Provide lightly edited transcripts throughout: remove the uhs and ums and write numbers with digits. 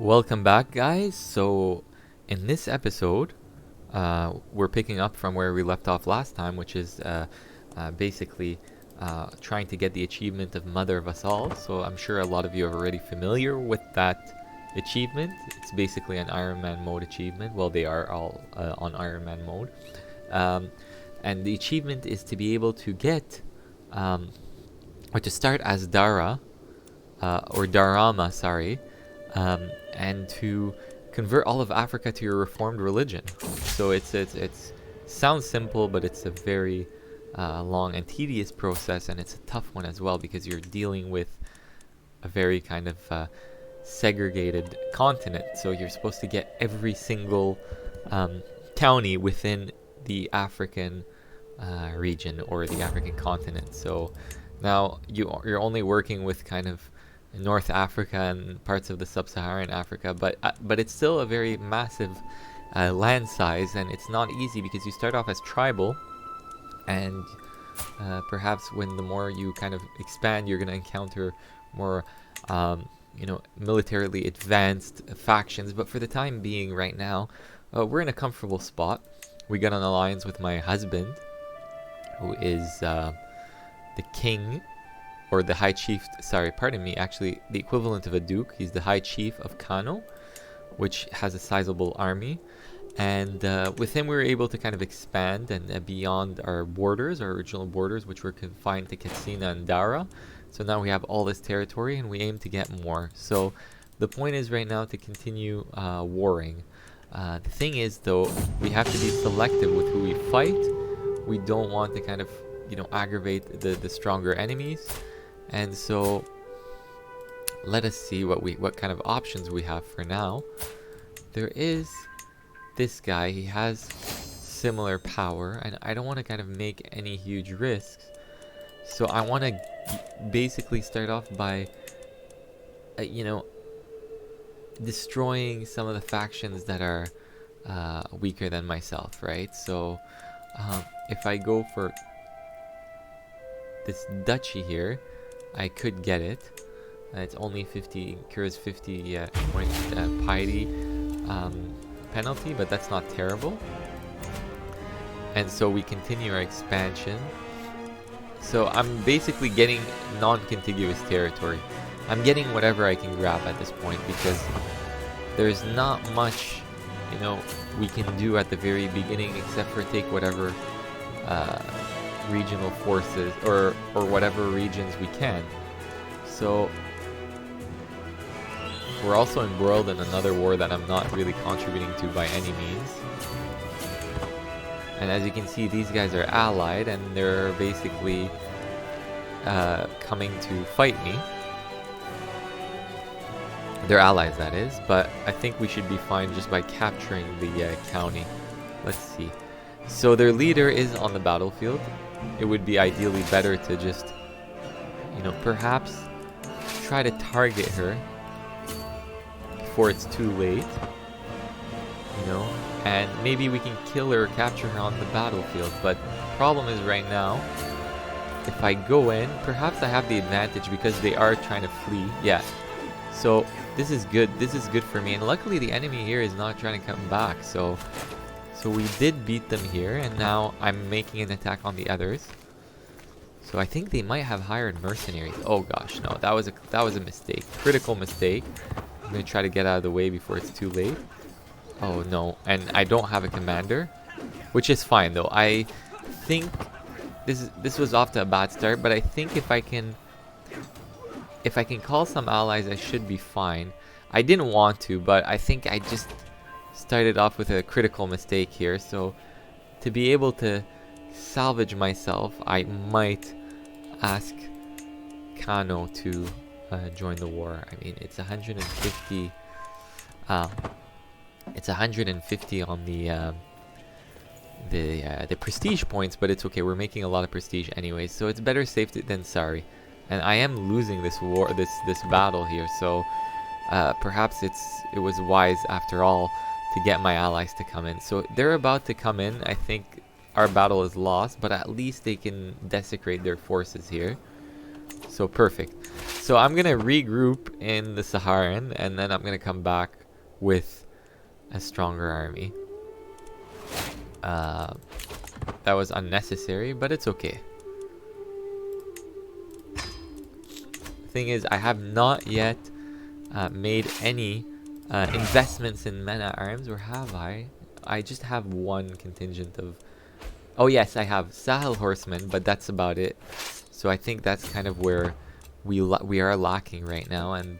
Welcome back, guys. So, in this episode, we're picking up from where we left off last time, which is basically trying to get the achievement of Mother of Us All. So, I'm sure a lot of you are already familiar with that achievement. It's basically an Iron Man mode achievement. Well, they are all on Iron Man mode. And the achievement is to be able to get, or to start as Daura, or Daurama, sorry. And to convert all of Africa to your reformed religion. So it's sounds simple, but it's a very long and tedious process, and it's a tough one as well because you're dealing with a very kind of segregated continent. So you're supposed to get every single county within the African region or the African continent. So now you're only working with kind of North Africa and parts of the Sub-Saharan Africa, but it's still a very massive land size, and it's not easy because you start off as tribal, and perhaps when the more you kind of expand, you're going to encounter more militarily advanced factions. But for the time being, right now, we're in a comfortable spot. We got an alliance with my husband, who is the king, or the high chief, sorry, pardon me, actually the equivalent of a duke. He's the high chief of Kano, which has a sizable army. And with him we were able to kind of expand and beyond our borders, our original borders, which were confined to Katsina and Daura. So now we have all this territory and we aim to get more. So the point is right now to continue warring. The thing is though, we have to be selective with who we fight. We don't want to kind of, aggravate the stronger enemies. And so let us see what kind of options we have for now. There is this guy. He has similar power, and I don't want to kind of make any huge risks. So I want to basically start off by destroying some of the factions that are weaker than myself, right? So if I go for this duchy here, I could get it. It's only 50, incurs 50 point piety penalty, but that's not terrible. And so we continue our expansion. So I'm basically getting non-contiguous territory. I'm getting whatever I can grab at this point because there's not much, we can do at the very beginning except for take whatever regional forces or whatever regions we can. So we're also embroiled in another war that I'm not really contributing to by any means. And as you can see, these guys are allied and they're basically coming to fight me. They're allies, that is, but I think we should be fine just by capturing the county. Let's see. So their leader is on the battlefield. It would be ideally better to just, perhaps try to target her before it's too late, and maybe we can kill her or capture her on the battlefield. But problem is right now, if I go in, perhaps I have the advantage because they are trying to flee. Yeah, so this is good. This is good for me, and luckily the enemy here is not trying to come back. So we did beat them here, and now I'm making an attack on the others. So I think they might have hired mercenaries. Oh gosh, no, that was a mistake, critical mistake. I'm gonna try to get out of the way before it's too late. Oh no, and I don't have a commander, which is fine though. I think this was off to a bad start, but I think if I can call some allies, I should be fine. I didn't want to, but I think I just started off with a critical mistake here. So to be able to salvage myself, I might ask Kano to join the war. I mean, it's 150. It's 150 on the prestige points, but it's okay. We're making a lot of prestige anyways, so it's better safe than sorry. And I am losing this war, this battle here. So perhaps it was wise after all to get my allies to come in. So they're about to come in. I think our battle is lost, but at least they can desecrate their forces here. So perfect. So I'm gonna regroup in the Saharan, and then I'm gonna come back with a stronger army. That was unnecessary, but it's okay. Thing is, I have not yet made any investments in men-at-arms, or have I? I just have one contingent of... Oh yes, I have Sahel horsemen, but that's about it. So I think that's kind of where we are lacking right now, and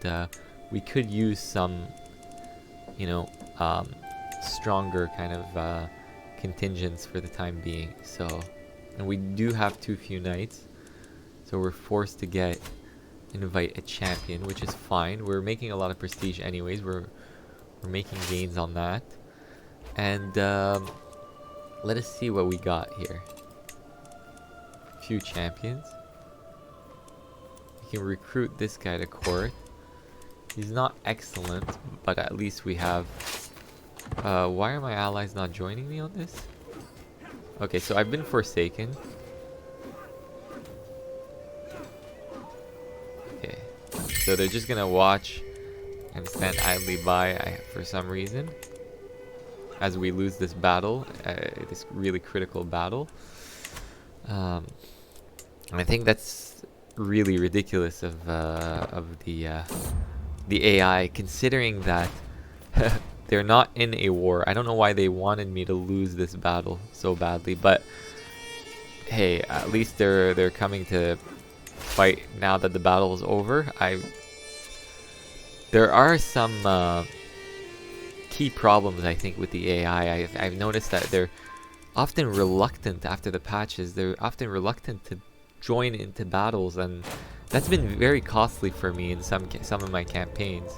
we could use some, you know, stronger kind of contingents for the time being. So, and we do have too few knights, so we're forced to invite a champion, which is fine. We're making a lot of prestige anyways. We're making gains on that, and let us see what we got here. Few champions. We can recruit this guy to court. He's not excellent, but at least we have... why are my allies not joining me on this? Okay, so I've been forsaken. Okay, so they're just gonna watch and stand idly by for some reason as we lose this battle, this really critical battle. And I think that's really ridiculous of the AI, considering that they're not in a war. I don't know why they wanted me to lose this battle so badly, but hey, at least they're coming to fight now that the battle is over. There are some key problems, I think, with the AI. I've noticed that they're often reluctant after the patches. They're often reluctant to join into battles, and that's been very costly for me in some of my campaigns.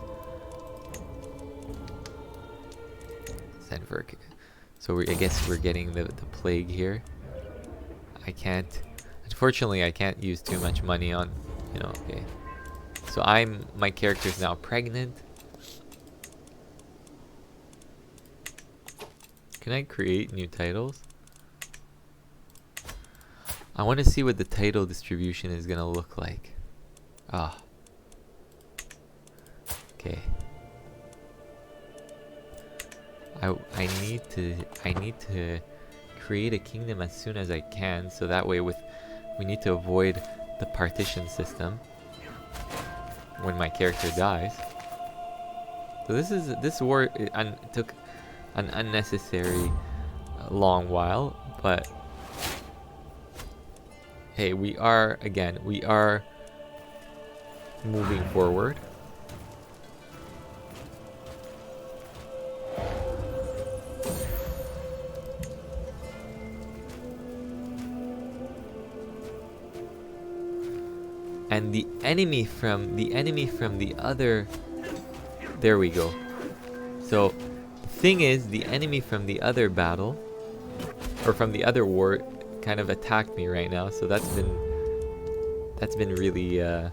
So I guess we're getting the plague here. Unfortunately, I can't use too much money on, you know. Okay, so my character's now pregnant. Can I create new titles? I want to see what the title distribution is gonna look like. Ah. Okay. I need to create a kingdom as soon as I can, so that way we need to avoid the partition system when my character dies. So this war took an unnecessary long while, but hey, we are moving forward. And the enemy from the other, there we go. So the thing is, the enemy from the other battle, or from the other war, kind of attacked me right now. So that's been really I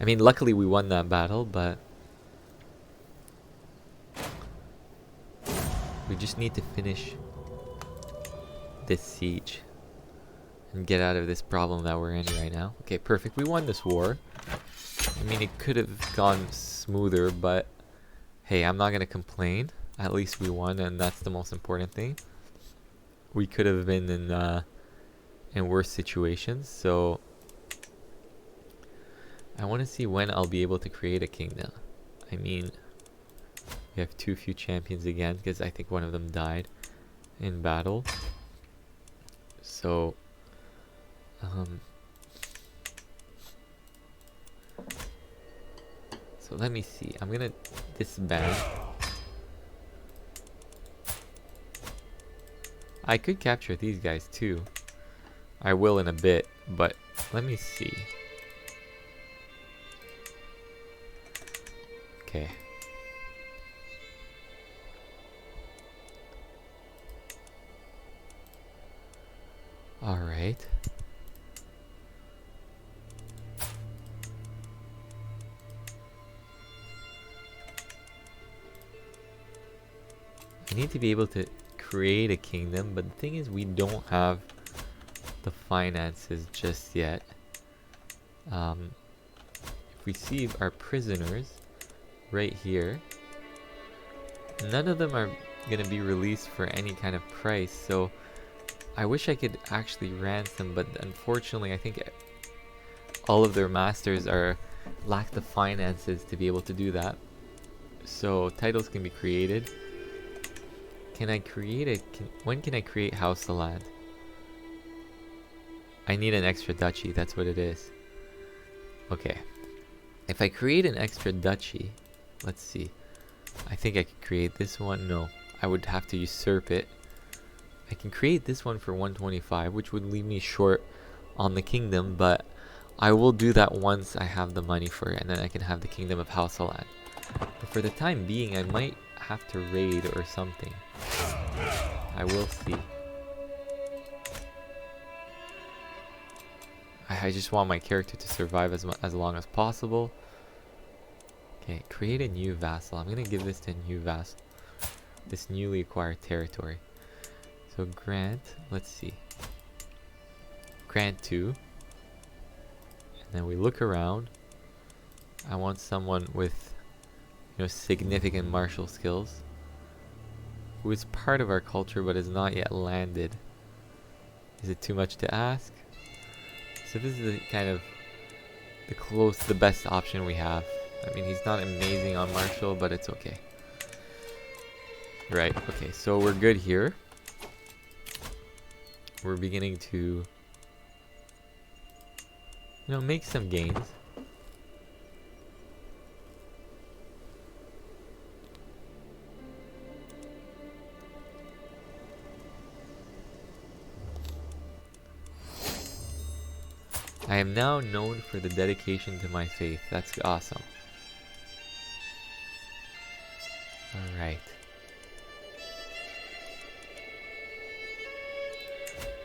mean, luckily we won that battle, but we just need to finish this siege and get out of this problem that we're in right now. Okay, perfect. We won this war. I mean, it could have gone smoother, but hey, I'm not gonna complain. At least we won, and that's the most important thing. We could have been in worse situations, so I want to see when I'll be able to create a kingdom. I mean, we have too few champions again, because I think one of them died in battle. So so let me see. I'm gonna disband. I could capture these guys too. I will in a bit, but let me see. Okay. All right. I need to be able to create a kingdom, but the thing is, we don't have the finances just yet. If receive our prisoners right here. None of them are gonna be released for any kind of price, so I wish I could actually ransom, but unfortunately I think all of their masters lack the finances to be able to do that. So titles can be created. Can I create when can I create Haussaland? I need an extra duchy, that's what it is. Okay. If I create an extra duchy, let's see. I think I could create this one. No, I would have to usurp it. I can create this one for 125, which would leave me short on the kingdom, but I will do that once I have the money for it, and then I can have the kingdom of Haussaland. But for the time being, I might have to raid or something. I will see. I just want my character to survive as long as possible. Okay, create a new vassal. I'm gonna give this to a new vassal. This newly acquired territory. So grant, let's see. Grant 2. And then we look around. I want someone with, significant martial skills, who is part of our culture but is not yet landed. Is it too much to ask? So this is the best option we have. I mean, he's not amazing on martial, but it's okay. Right, okay, so we're good here. We're beginning to, make some gains. I am now known for the dedication to my faith. That's awesome. Alright.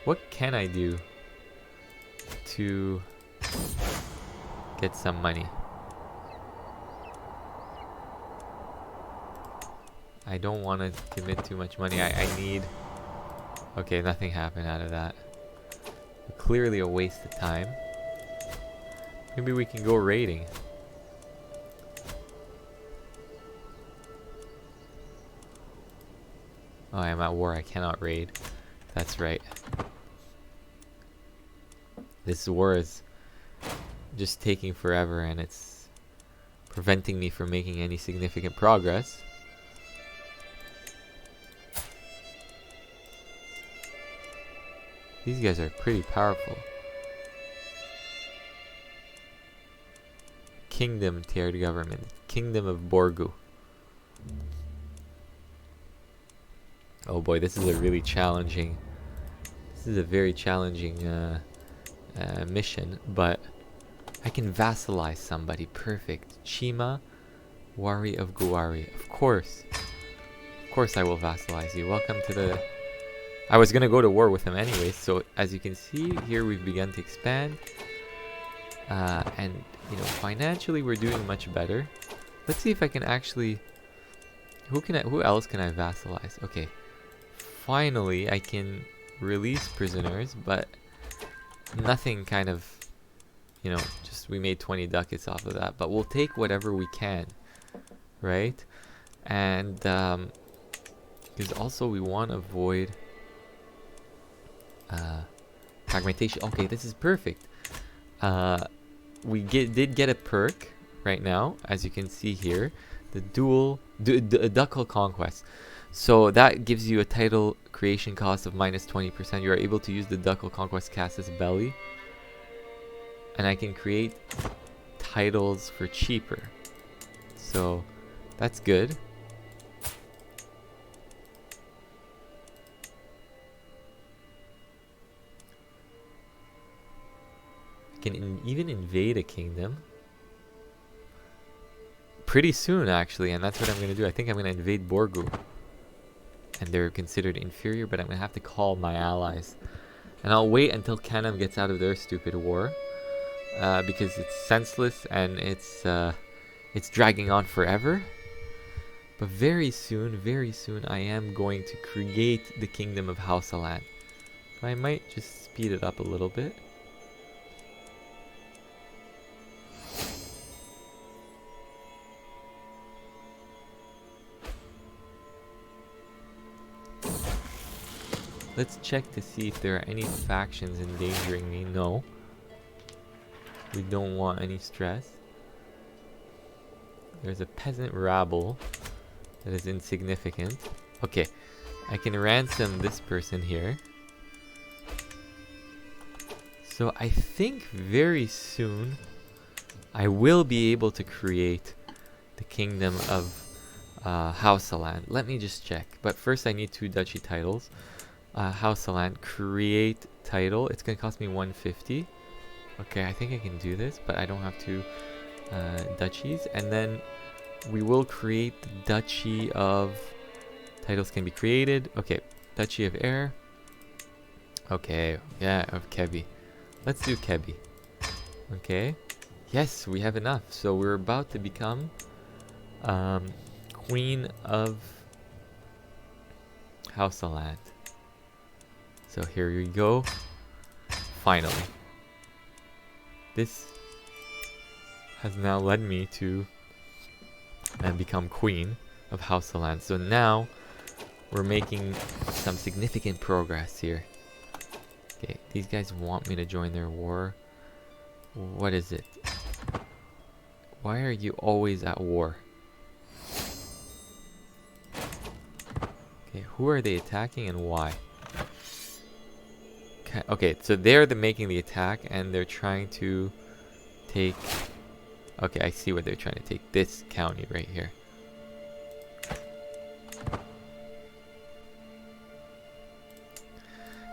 What can I do to get some money? I don't want to commit too much money. I need... Okay, nothing happened out of that. Clearly a waste of time. Maybe we can go raiding. Oh, I am at war. I cannot raid. That's right. This war is just taking forever, and it's preventing me from making any significant progress. These guys are pretty powerful. Kingdom tiered government. Kingdom of Borgu. Oh boy, this is a really challenging... This is a very challenging mission, but I can vassalize somebody. Perfect. Chima, Wari of Guari. Of course. Of course I will vassalize you. Welcome to the... I was gonna go to war with him anyways, so as you can see here we've begun to expand. And financially we're doing much better. Let's see if I can actually... Who else can I vassalize? Okay. Finally I can release prisoners, but nothing kind of, just we made 20 ducats off of that, but we'll take whatever we can, right? And because also we want to avoid fragmentation. Okay, this is perfect. We did get a perk right now, as you can see here, the ducal conquest. So that gives you a title creation cost of minus 20%. You are able to use the ducal conquest Casus Belli, and I can create titles for cheaper. So that's good. I can even invade a kingdom pretty soon, actually, and that's what I'm going to do. I think I'm going to invade Borgu. And they're considered inferior, but I'm going to have to call my allies. And I'll wait until Canam gets out of their stupid war. Because it's senseless and it's dragging on forever. But very soon, I am going to create the kingdom of Haussaland. I might just speed it up a little bit. Let's check to see if there are any factions endangering me. No. We don't want any stress. There's a peasant rabble that is insignificant. Okay, I can ransom this person here. So I think very soon I will be able to create the kingdom of Haussaland. Let me just check. But first I need 2 duchy titles. Haussaland, create title. It's gonna cost me 150. Okay, I think I can do this, but I don't have 2 duchies. And then we will create the duchy of... Titles can be created. Okay, duchy of Air. Okay, yeah, of Kebi. Let's do Kebi. Okay. Yes, we have enough. So we're about to become Queen of Haussaland. So here we go. Finally. This has now led me to become Queen of Haussaland. So now we're making some significant progress here. Okay, these guys want me to join their war. What is it? Why are you always at war? Okay, who are they attacking and why? Okay, so they're making the attack and they're trying to take... Okay, I see what they're trying to take. This county right here.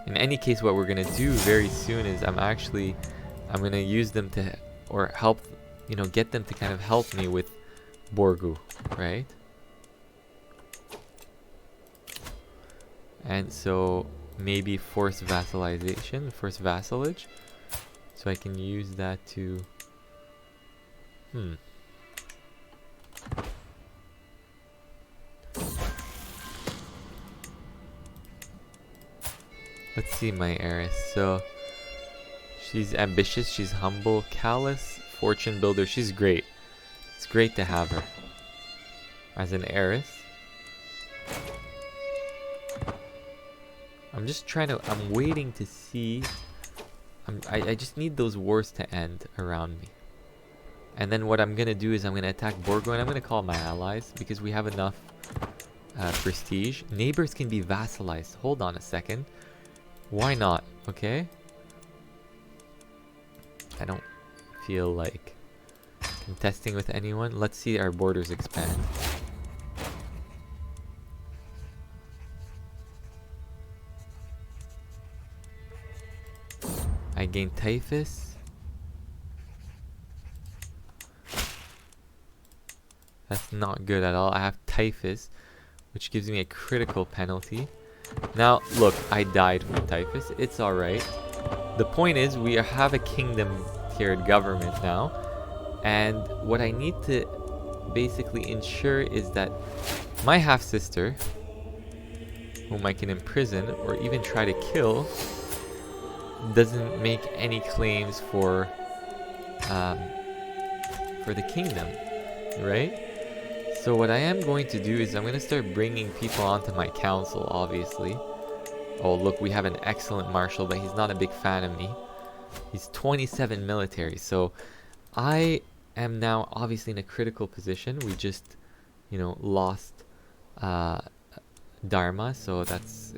In any case, what we're gonna do very soon is I'm gonna use them to, or help, you know, get them to kind of help me with Borgu, right? And so maybe forced vassalization, forced vassalage. So I can use that to... Let's see my heiress. So she's ambitious, she's humble, callous, fortune builder. She's great. It's great to have her as an heiress. I'm waiting to see. I just need those wars to end around me. And then what I'm gonna do is I'm gonna attack Borgo and I'm gonna call my allies because we have enough prestige. Neighbors can be vassalized. Hold on a second. Why not? Okay. I don't feel like contesting with anyone. Let's see our borders expand. I gain typhus. That's not good at all. I have typhus, which gives me a critical penalty. Now, look, I died from typhus. It's alright. The point is, we have a kingdom-tiered government now. And what I need to basically ensure is that my half-sister, whom I can imprison or even try to kill, doesn't make any claims for the kingdom, right? So what I am going to do is I'm going to start bringing people onto my council, obviously. Oh, look, we have an excellent marshal, but he's not a big fan of me. He's 27 military, so I am now obviously in a critical position. We just, you know, lost Dharma, so that's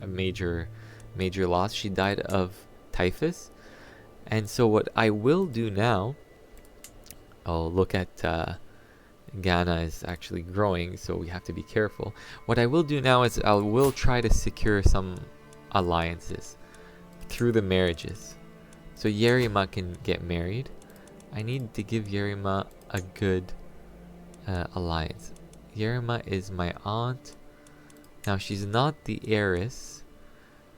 a major loss. She died of typhus. And so what I will do now, oh, look at Ghana is actually growing, so we have to be careful. What I will do now is I will try to secure some alliances through the marriages. So Yerima can get married. I need to give Yerima a good alliance. Yerima is my aunt. Now she's not the heiress,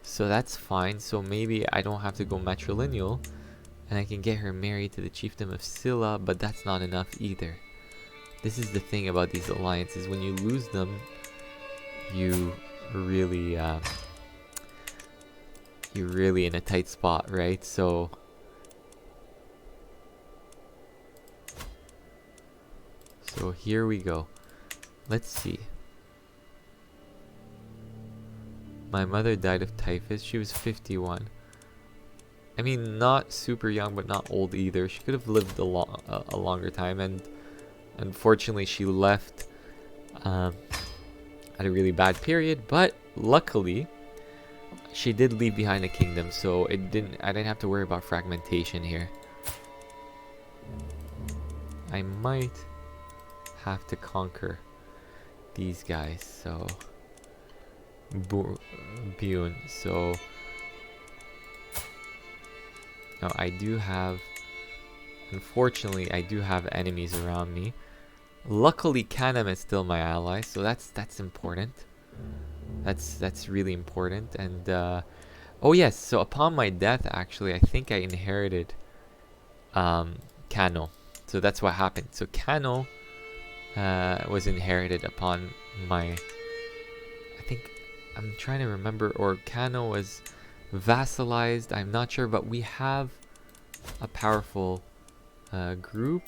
so that's fine. So maybe I don't have to go matrilineal, and I can get her married to the chiefdom of Silla, but that's not enough either. This is the thing about these alliances. When you lose them, you're really in a tight spot, right? So here we go. Let's see. My mother died of typhus. She was 51. I mean, not super young, but not old either. She could have lived a longer time, and unfortunately, she left at a really bad period. But luckily, she did leave behind a kingdom, so I didn't have to worry about fragmentation here. I might have to conquer these guys, so Bune. So now I do have, unfortunately, I do have enemies around me. Luckily, Kanem is still my ally, so that's important. That's really important. And oh yes, so upon my death, actually, I think I inherited Kano. So that's what happened. So Kano was inherited upon my, I think, I'm trying to remember, or Kano was vassalized, I'm not sure, but we have a powerful group.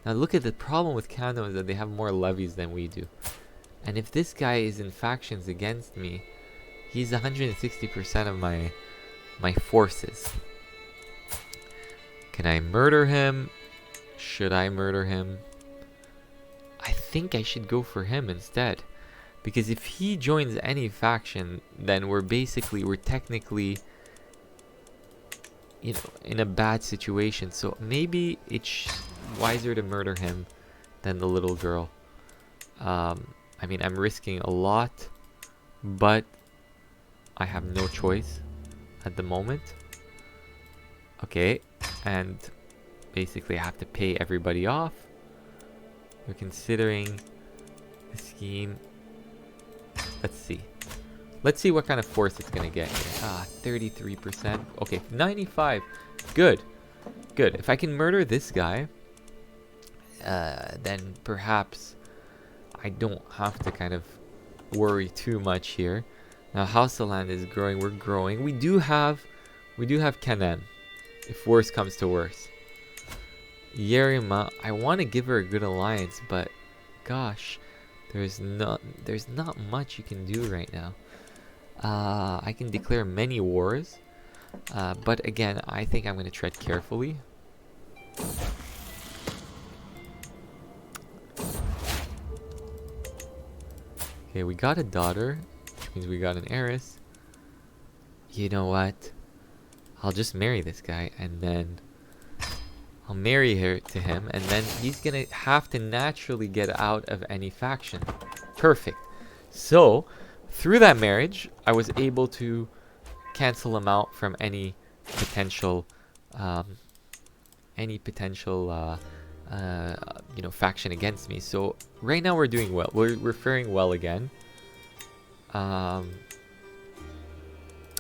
Now look at the problem with Kano is that they have more levies than we do. And if this guy is in factions against me, he's 160% of my forces. Can I murder him? Should I murder him? I think I should go for him instead. Because if he joins any faction, then we're technically, you know, in a bad situation. So maybe it's wiser to murder him than the little girl. I mean, I'm risking a lot, but I have no choice at the moment. Okay, and basically I have to pay everybody off. We're considering the scheme. Let's see. Let's see what kind of force it's gonna get here. 33%. Okay, 95. Good. Good. If I can murder this guy, then perhaps I don't have to kind of worry too much here. Now Haussaland is growing. We're growing. We do have Kanem, if worse comes to worse. Yerima, I want to give her a good alliance, but gosh, there's not much you can do right now. I can declare many wars, but again, I think I'm going to tread carefully. Okay, we got a daughter, which means we got an heiress. You know what? I'll just marry this guy, and then I'll marry her to him, and then he's gonna have to naturally get out of any faction. Perfect. So, through that marriage, I was able to cancel him out from any potential, you know, faction against me. So right now we're doing well. We're faring well again. I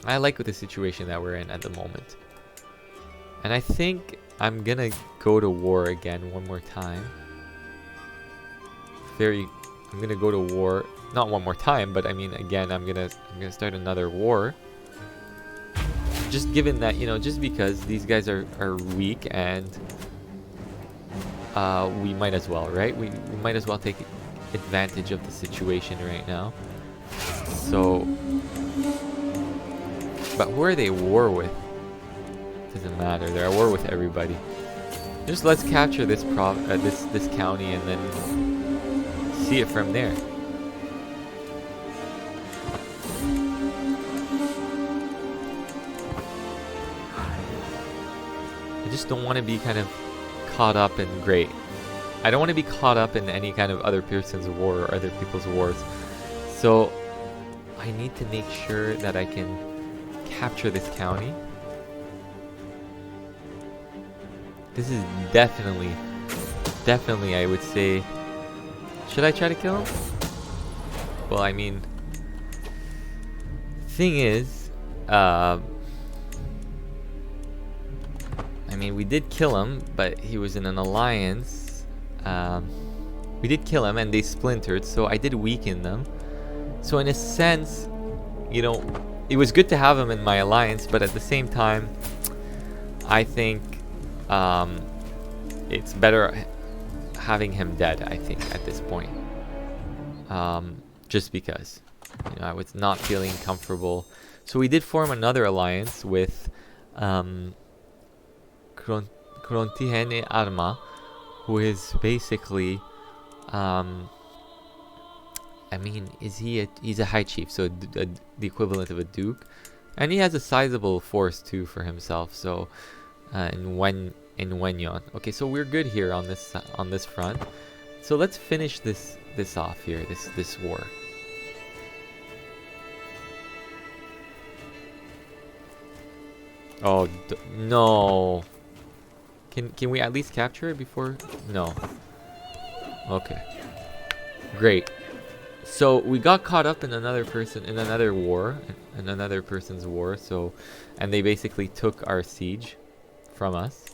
like the situation that we're in at the moment, and I think I'm gonna go to war again one more time. I'm gonna go to war, not one more time, but I mean again, I'm gonna start another war. Just given that, you know, just because these guys are weak, and we might as well, right? We might as well take advantage of the situation right now. So, but who are they at war with? Doesn't matter. They're at war with everybody. Just let's capture this this county and then see it from there. I just don't want to be kind of caught up in I don't want to be caught up in any kind of other person's war or other people's wars. So I need to make sure that I can capture this county. This is definitely I would say, should I try to kill him? Well, I mean, thing is, I mean, we did kill him, but he was in an alliance. We did kill him and they splintered, so I did weaken them. So in a sense, you know, it was good to have him in my alliance, but at the same time, I think it's better having him dead, I think, at this point. Just because. I was not feeling comfortable. So we did form another alliance with Krontihene Arma, who is basically, I mean, he's a high chief, so the equivalent of a duke, and he has a sizable force too for himself. So in Wenyon. Okay, so we're good here on this front. So let's finish this off here, this war. Oh no! Can we at least capture it before? No. Okay. Great. So we got caught up in another war, in another person's war. So, and they basically took our siege from us.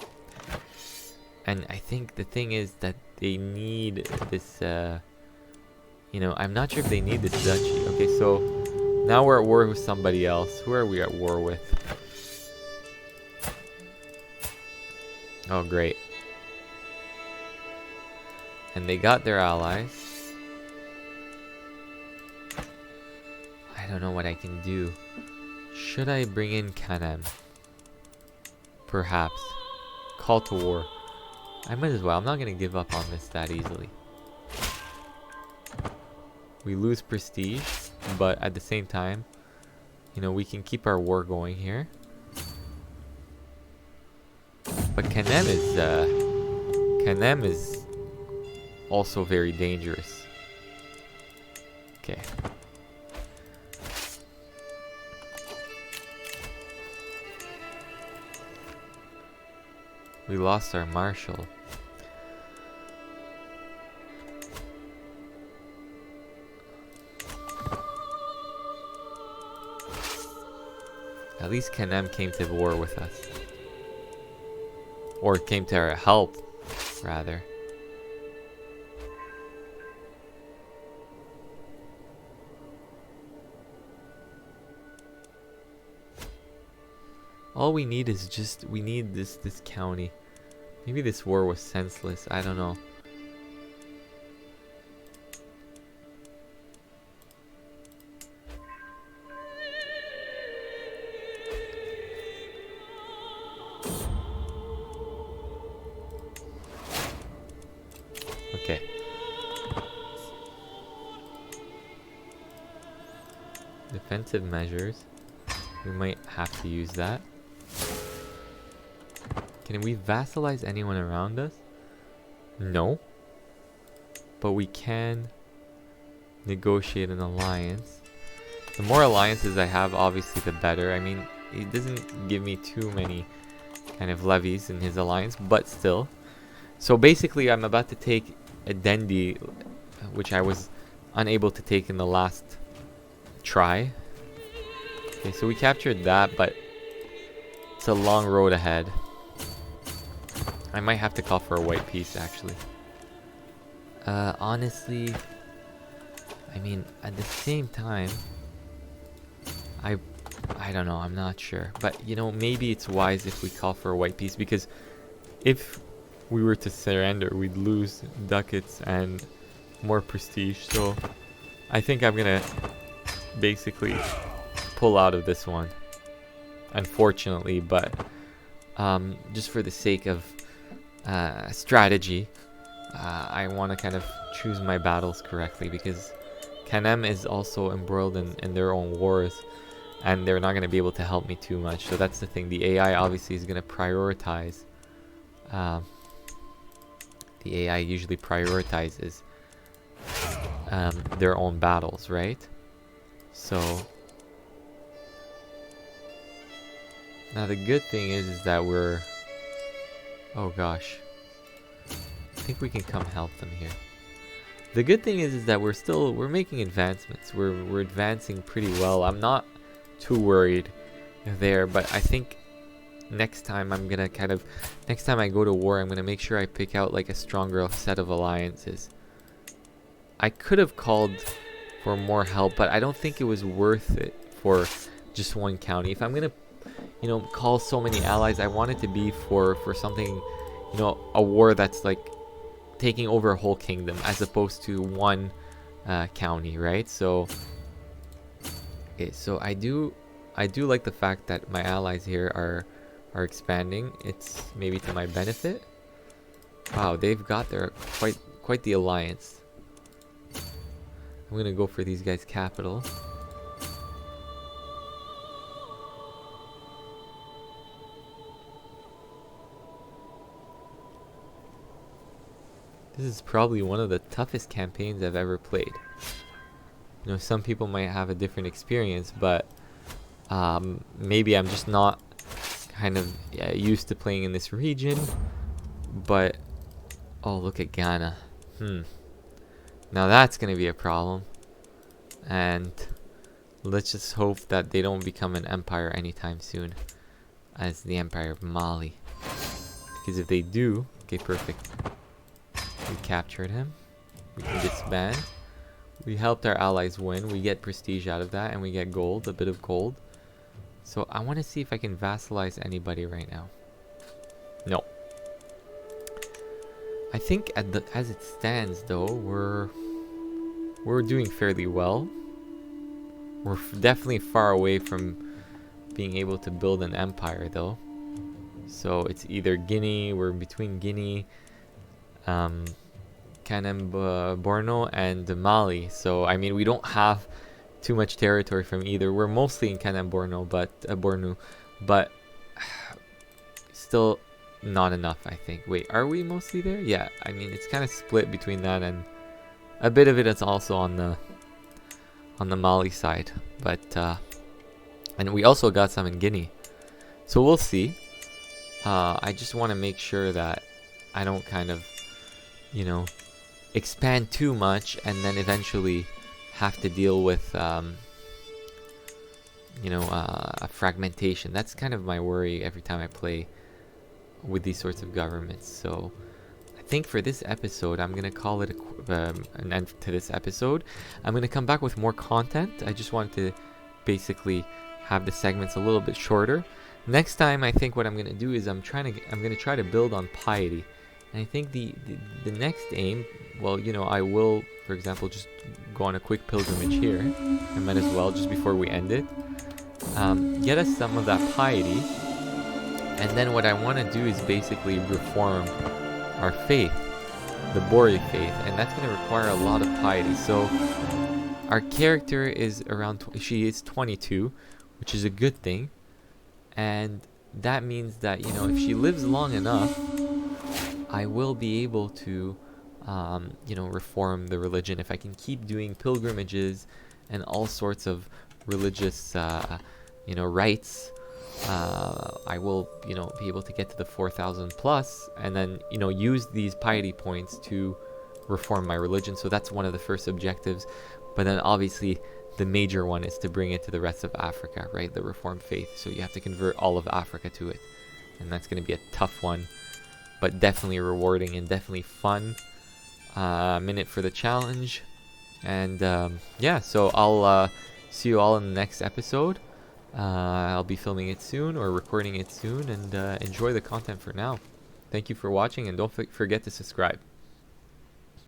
And I think the thing is that they need this. I'm not sure if they need this duchy. Okay, so now we're at war with somebody else. Who are we at war with? Oh, great. And they got their allies. I don't know what I can do. Should I bring in Kanem? Perhaps. Call to war. I might as well. I'm not going to give up on this that easily. We lose prestige, but at the same time, we can keep our war going here. But Kanem is also very dangerous. Okay. We lost our marshal. At least Kanem came to war with us. Or came to our help, rather. All we need is we need this county. Maybe this war was senseless, I don't know. Okay. Defensive measures. We might have to use that. Can we vassalize anyone around us? No. But we can negotiate an alliance. The more alliances I have, obviously, the better. I mean, he doesn't give me too many kind of levies in his alliance, but still. So basically, I'm about to take a Dendi, which I was unable to take in the last try. Okay, so we captured that, but it's a long road ahead. I might have to call for a white peace, actually. Honestly, I mean, at the same time, I don't know, I'm not sure. But, maybe it's wise if we call for a white peace, because if we were to surrender, we'd lose ducats and more prestige. So I think I'm gonna basically pull out of this one, unfortunately, but just for the sake of strategy, I want to kind of choose my battles correctly, because Kanem is also embroiled in their own wars, and they're not going to be able to help me too much. So that's the thing. The AI obviously is going to prioritize. The AI usually prioritizes their own battles, right? So now the good thing is that we're, oh gosh, I think we can come help them here. The good thing is that we're making advancements. We're advancing pretty well. I'm not too worried there, but I think next time next time I go to war, I'm gonna make sure I pick out like a stronger set of alliances. I could have called for more help, but I don't think it was worth it for just one county. If I'm gonna call so many allies, I want it to be for something, a war that's like taking over a whole kingdom as opposed to one county, right? So Okay, so I do like the fact that my allies here are expanding. It's maybe to my benefit. Wow, they've got their quite the alliance. I'm gonna go for these guys' capital. This is probably one of the toughest campaigns I've ever played. You know, some people might have a different experience, but maybe I'm just not kind of used to playing in this region. But oh, look at Ghana. Now that's gonna be a problem. And let's just hope that they don't become an empire anytime soon, as the Empire of Mali. Because if they do, okay, perfect. We captured him. We can disband. We helped our allies win. We get prestige out of that, and we get gold, a bit of gold. So I want to see if I can vassalize anybody right now. No. I think as it stands, though, we're doing fairly well. We're definitely far away from being able to build an empire, though. So it's either Guinea. We're between Guinea, Kanem, Borno, and Mali. So I mean, we don't have too much territory from either. We're mostly in Kanem, Borno, but still not enough, I think. Wait, are we mostly there? Yeah, I mean, it's kind of split between that, and a bit of it is also on the Mali side. But and we also got some in Guinea, so we'll see. I just want to make sure that I don't kind of, you know, expand too much and then eventually have to deal with you know, a fragmentation. That's kind of my worry every time I play with these sorts of governments. So I think for this episode, I'm gonna call it an end to this episode. I'm gonna come back with more content. I just wanted to basically have the segments a little bit shorter. Next time, I think what I'm gonna do is I'm gonna try to build on piety. And I think the next aim, well, you know, I will, for example, just go on a quick pilgrimage here. I might as well, just before we end it, get us some of that piety. And then what I want to do is basically reform our faith, the Bori faith, and that's going to require a lot of piety. So our character is around, she is 22, which is a good thing. And that means that, you know, if she lives long enough, I will be able to, you know, reform the religion. If I can keep doing pilgrimages and all sorts of religious, you know, rites, I will, you know, be able to get to the 4,000 plus, and then, you know, use these piety points to reform my religion. So that's one of the first objectives. But then obviously the major one is to bring it to the rest of Africa, right? The Reformed faith. So you have to convert all of Africa to it. And that's going to be a tough one, but definitely rewarding and definitely fun. Minute for the challenge. And yeah, so I'll see you all in the next episode. I'll be filming it soon or recording it soon, and enjoy the content for now. Thank you for watching, and don't forget to subscribe.